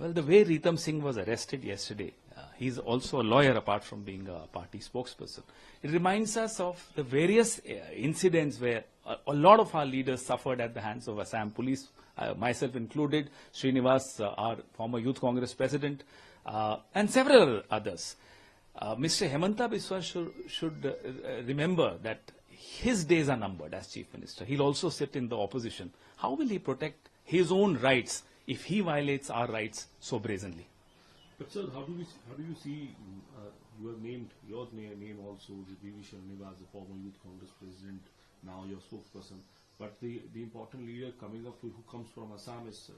Well, the way Ritam Singh was arrested yesterday, he's also a lawyer apart from being a party spokesperson. It reminds us of the various incidents where a lot of our leaders suffered at the hands of Assam police, myself included, Srinivas, our former Youth Congress president, and several others. Mr. Hemanta Biswa should remember that his days are numbered as Chief Minister. He'll also sit in the opposition. How will he protect his own rights if he violates our rights so brazenly? But sir, how do you see you have named your name also, the B.V. Srinivas, the former Youth Congress president, now your spokesperson. But the important leader coming up who comes from Assam is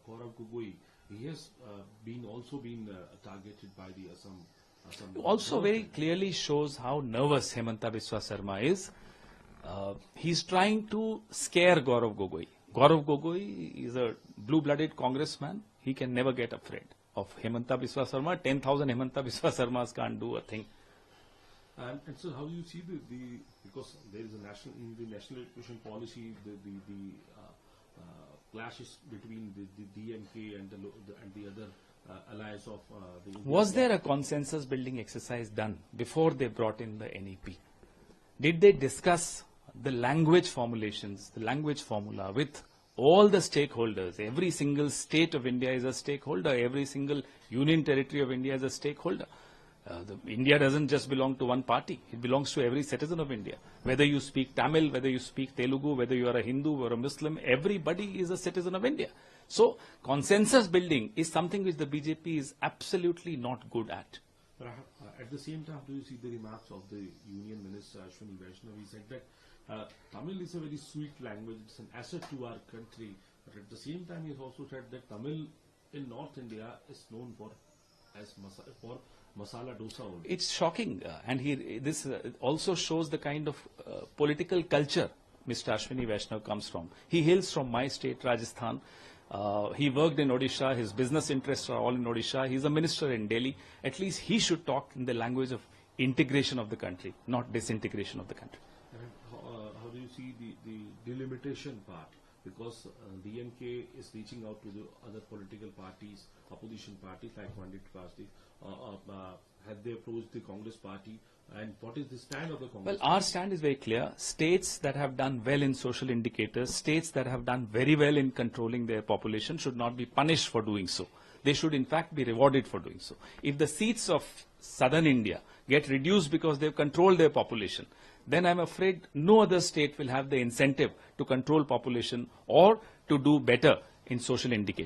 Gaurav Gogoi. He has also been targeted by the Assam. Also very clearly shows how nervous Hemanta Biswa Sarma is. He's trying to scare Gaurav Gogoi. Gaurav Gogoi is a blue-blooded congressman. He can never get afraid of Hemanta Biswa Sarma. 10,000 Hemanta Biswa Sarmas can't do a thing. And so, how do you see because there is a in the national education policy, the clashes between the DMK and the other allies of the. Was there a consensus building exercise done before they brought in the NEP? Did they discuss the language formulations, the language formula with all the stakeholders? Every single state of India is a stakeholder. Every single union territory of India is a stakeholder. India doesn't just belong to one party. It belongs to every citizen of India. Whether you speak Tamil, whether you speak Telugu, whether you are a Hindu or a Muslim, everybody is a citizen of India. So consensus building is something which the BJP is absolutely not good at. But at the same time, do you see the remarks of the Union Minister Ashwini Vaishnav? He said that Tamil is a very sweet language. It's an asset to our country. But at the same time, he has also said that Tamil in North India is known for masala dosa only. It's shocking, and this also shows the kind of political culture Mr. Ashwini Vaishnav comes from. He hails from my state, Rajasthan. He worked in Odisha. His business interests are all in Odisha. He's a minister in Delhi. At least he should talk in the language of integration of the country, not disintegration of the country. And how do you see the delimitation part? Because DMK is reaching out to the other political parties, opposition parties like Pandit Party. Have they approached the Congress party? And what is the stand of the Congress? Well, our stand is very clear. States that have done well in social indicators, states that have done very well in controlling their population should not be punished for doing so. They should in fact be rewarded for doing so. If the seats of southern India get reduced because they've controlled their population, then I'm afraid no other state will have the incentive to control population or to do better in social indicators.